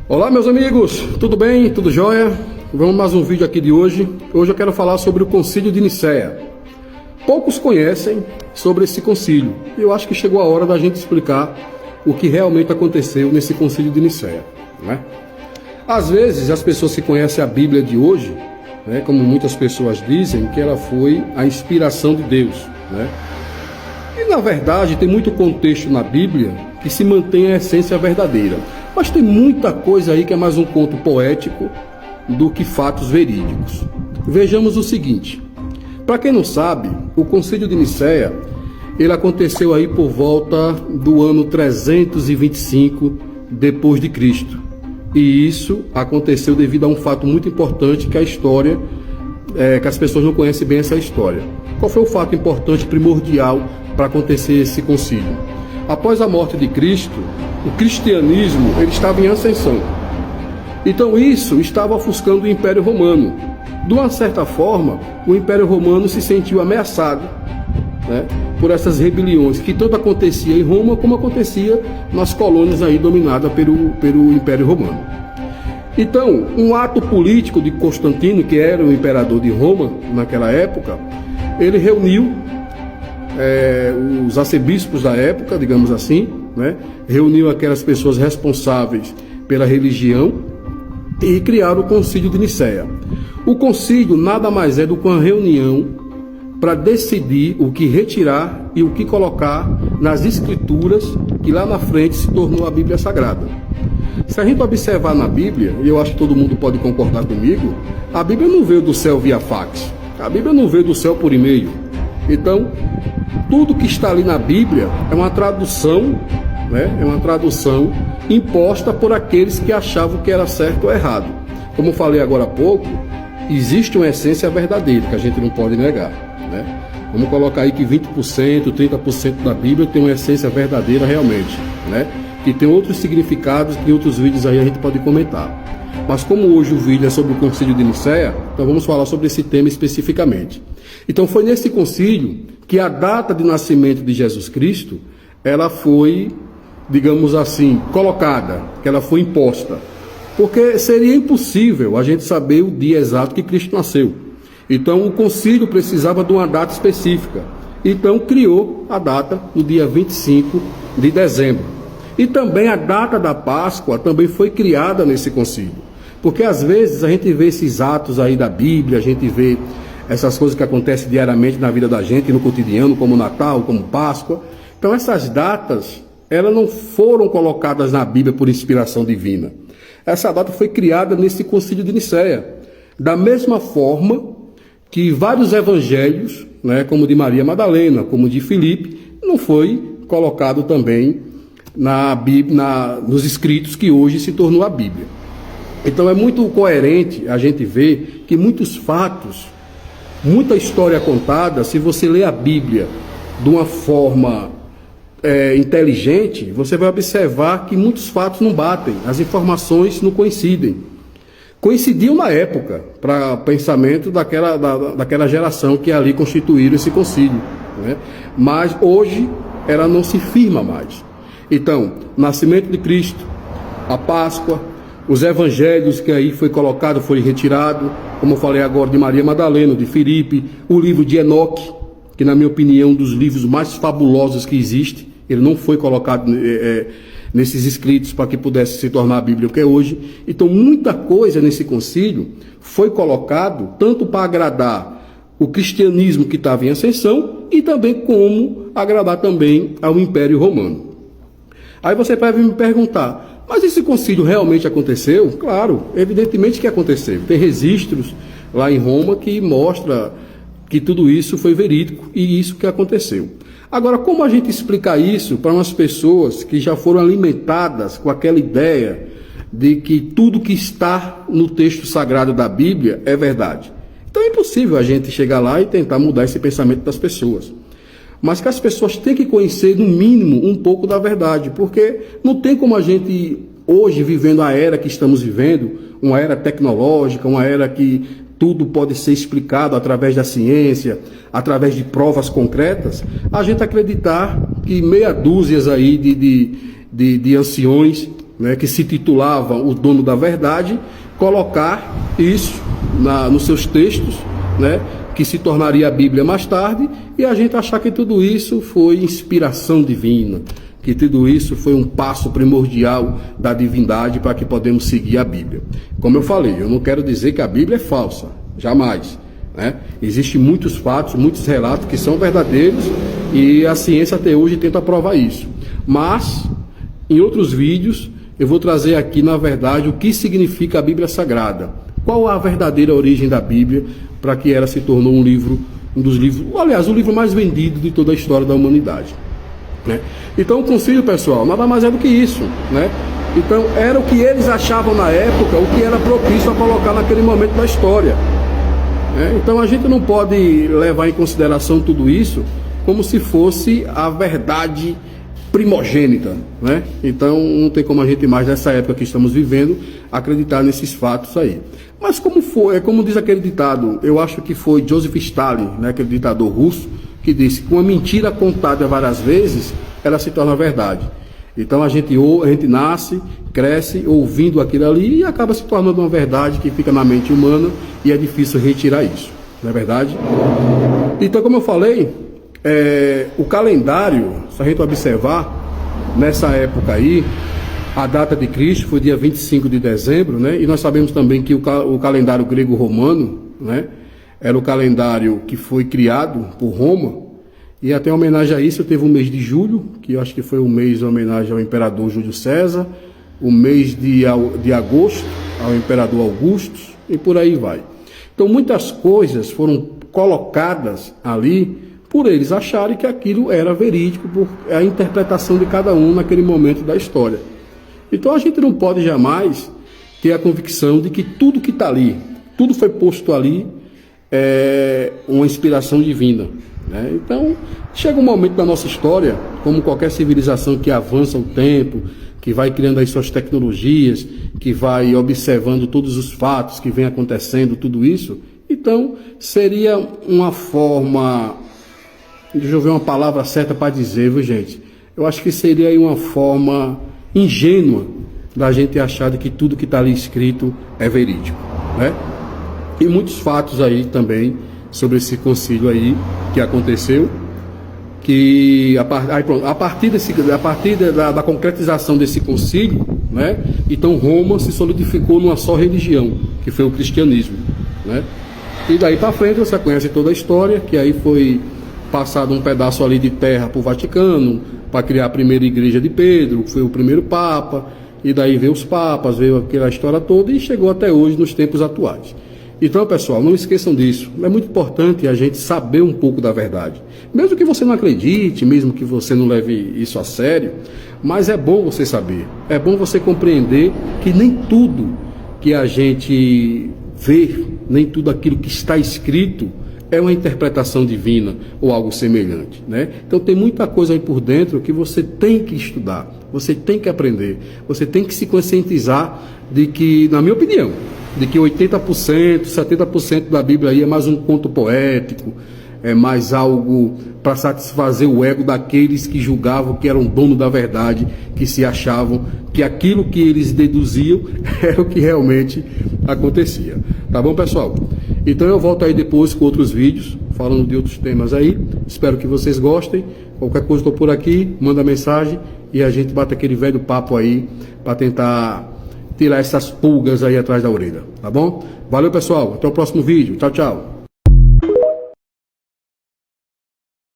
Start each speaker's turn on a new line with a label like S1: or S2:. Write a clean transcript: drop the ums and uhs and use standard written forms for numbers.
S1: Olá meus amigos, tudo bem? Tudo jóia? Vamos mais um vídeo aqui de hoje. Hoje eu quero falar sobre o Concílio de Nicéia. Poucos conhecem sobre esse concílio e eu acho que chegou a hora da gente explicar o que realmente aconteceu nesse Concílio de Nicéia, né? Às vezes as pessoas que conhecem a Bíblia de hoje, né, como muitas pessoas dizem, que ela foi a inspiração de Deus, né? E na verdade tem muito contexto na Bíblia que se mantém a essência verdadeira. Mas tem muita coisa aí que é mais um conto poético do que fatos verídicos. Vejamos o seguinte. Para quem não sabe, o Concílio de Nicéia, ele aconteceu aí por volta do ano 325 depois de Cristo. E isso aconteceu devido a um fato muito importante que a história, que as pessoas não conhecem bem essa história. Qual foi o fato importante, primordial, para acontecer esse concílio? Após a morte de Cristo, o cristianismo ele estava em ascensão. Então isso estava ofuscando o Império Romano. De uma certa forma, o Império Romano se sentiu ameaçado, né, por essas rebeliões que tanto acontecia em Roma como acontecia nas colônias aí dominadas pelo Império Romano. Então, um ato político de Constantino, que era o imperador de Roma naquela época, ele reuniu os arcebispos da época, digamos assim, né? Reuniu aquelas pessoas responsáveis pela religião e criaram o Concílio de Nicéia. O concílio nada mais é do que uma reunião para decidir o que retirar e o que colocar nas escrituras que lá na frente se tornou a Bíblia Sagrada. Se a gente observar na Bíblia, e eu acho que todo mundo pode concordar comigo, a Bíblia não veio do céu via fax, a Bíblia não veio do céu por e-mail. Então, tudo que está ali na Bíblia é uma tradução, né? É uma tradução imposta por aqueles que achavam que era certo ou errado. Como eu falei agora há pouco, existe uma essência verdadeira que a gente não pode negar, né? Vamos colocar aí que 20%, 30% da Bíblia tem uma essência verdadeira realmente, né? E tem outros significados que em outros vídeos aí a gente pode comentar. Mas como hoje o vídeo é sobre o Concílio de Nicéia, então vamos falar sobre esse tema especificamente. Então foi nesse concílio que a data de nascimento de Jesus Cristo, ela foi, digamos assim, colocada, que ela foi imposta. Porque seria impossível a gente saber o dia exato que Cristo nasceu. Então o concílio precisava de uma data específica. Então criou a data no dia 25 de dezembro. E também a data da Páscoa também foi criada nesse concílio. Porque às vezes a gente vê esses atos aí da Bíblia, a gente vê essas coisas que acontecem diariamente na vida da gente, no cotidiano, como Natal, como Páscoa. Então essas datas, elas não foram colocadas na Bíblia por inspiração divina. Essa data foi criada nesse Concílio de Nicéia. Da mesma forma que vários evangelhos, né, como o de Maria Madalena, como o de Filipe, não foi colocado também na Bíblia, nos escritos que hoje se tornou a Bíblia. Então é muito coerente a gente ver que muitos fatos, muita história contada, se você ler a Bíblia de uma forma inteligente, você vai observar que muitos fatos não batem, as informações não coincidem. Coincidiam na época, para pensamento daquela geração que ali constituíram esse concílio, né? Mas hoje ela não se firma mais. Então, nascimento de Cristo, a Páscoa, os evangelhos que aí foi colocado, foi retirado, como eu falei agora, de Maria Madalena, de Filipe, o livro de Enoque, que na minha opinião é um dos livros mais fabulosos que existe. Ele não foi colocado nesses escritos para que pudesse se tornar a Bíblia que é hoje. Então muita coisa nesse concílio foi colocado tanto para agradar o cristianismo que estava em ascensão e também como agradar também ao Império Romano. Aí você vai me perguntar, mas esse concílio realmente aconteceu? Claro, evidentemente que aconteceu. Tem registros lá em Roma que mostra que tudo isso foi verídico e isso que aconteceu. Agora, como a gente explicar isso para umas pessoas que já foram alimentadas com aquela ideia de que tudo que está no texto sagrado da Bíblia é verdade? Então é impossível a gente chegar lá e tentar mudar esse pensamento das pessoas. Mas que as pessoas têm que conhecer, no mínimo, um pouco da verdade, porque não tem como a gente, hoje, vivendo a era que estamos vivendo, uma era tecnológica, uma era que tudo pode ser explicado através da ciência, através de provas concretas, a gente acreditar que meia dúzia aí de anciões né, que se titulava o dono da verdade, colocar isso nos seus textos, né, que se tornaria a Bíblia mais tarde, e a gente achar que tudo isso foi inspiração divina, que tudo isso foi um passo primordial da divindade para que podemos seguir a Bíblia. Como eu falei, eu não quero dizer que a Bíblia é falsa, jamais, né? Existem muitos fatos, muitos relatos que são verdadeiros e a ciência até hoje tenta provar isso. Mas, em outros vídeos, eu vou trazer aqui, na verdade, o que significa a Bíblia Sagrada. Qual a verdadeira origem da Bíblia, para que ela se tornou um dos livros, aliás, o livro mais vendido de toda a história da humanidade, né? Então, o concílio, pessoal, nada mais é do que isso, né? Então, era o que eles achavam na época, o que era propício a colocar naquele momento da história, né? Então, a gente não pode levar em consideração tudo isso como se fosse a verdade primogênita, né? Então não tem como a gente mais, nessa época que estamos vivendo, acreditar nesses fatos aí. Mas como foi, como diz aquele ditado, eu acho que foi Joseph Stalin, né, aquele ditador russo, que disse que uma mentira contada várias vezes, ela se torna verdade. Então a gente nasce, cresce ouvindo aquilo ali e acaba se tornando uma verdade que fica na mente humana e é difícil retirar isso, não é verdade? Então, como eu falei, o calendário, se a gente observar, nessa época aí, a data de Cristo foi dia 25 de dezembro, né? E nós sabemos também que o calendário grego-romano, né, era o calendário que foi criado por Roma, e até em homenagem a isso teve o mês de julho, que eu acho que foi um mês em homenagem ao imperador Júlio César, o mês de agosto ao imperador Augusto, e por aí vai. Então muitas coisas foram colocadas ali por eles acharem que aquilo era verídico, por a interpretação de cada um naquele momento da história. Então a gente não pode jamais ter a convicção de que tudo que está ali, tudo foi posto ali, é uma inspiração divina, né? Então chega um momento da nossa história, como qualquer civilização que avança o tempo, que vai criando as suas tecnologias, que vai observando todos os fatos que vem acontecendo, tudo isso, então seria uma forma... Deixa eu ver uma palavra certa para dizer, viu, gente? Eu acho que seria aí uma forma ingênua da gente achar de que tudo que está ali escrito é verídico, né? E muitos fatos aí também sobre esse concílio aí que aconteceu, que a partir da concretização desse concílio, né? Então Roma se solidificou numa só religião, que foi o cristianismo, né? E daí para frente você conhece toda a história, que aí foi passado um pedaço ali de terra para o Vaticano, para criar a primeira igreja de Pedro, que foi o primeiro Papa, e daí veio os Papas, veio aquela história toda e chegou até hoje nos tempos atuais. Então, pessoal, não esqueçam disso. É muito importante a gente saber um pouco da verdade. Mesmo que você não acredite, mesmo que você não leve isso a sério, mas é bom você saber. É bom você compreender que nem tudo que a gente vê, nem tudo aquilo que está escrito é uma interpretação divina ou algo semelhante, né? Então tem muita coisa aí por dentro que você tem que estudar, você tem que aprender, você tem que se conscientizar de que, na minha opinião, de que 80%, 70% da Bíblia aí é mais um conto poético, é mais algo para satisfazer o ego daqueles que julgavam que eram dono da verdade, que se achavam que aquilo que eles deduziam era o que realmente acontecia. Tá bom, pessoal? Então eu volto aí depois com outros vídeos, falando de outros temas aí. Espero que vocês gostem. Qualquer coisa, estou por aqui, manda mensagem e a gente bate aquele velho papo aí para tentar tirar essas pulgas aí atrás da orelha, tá bom? Valeu, pessoal. Até o próximo vídeo. Tchau, tchau.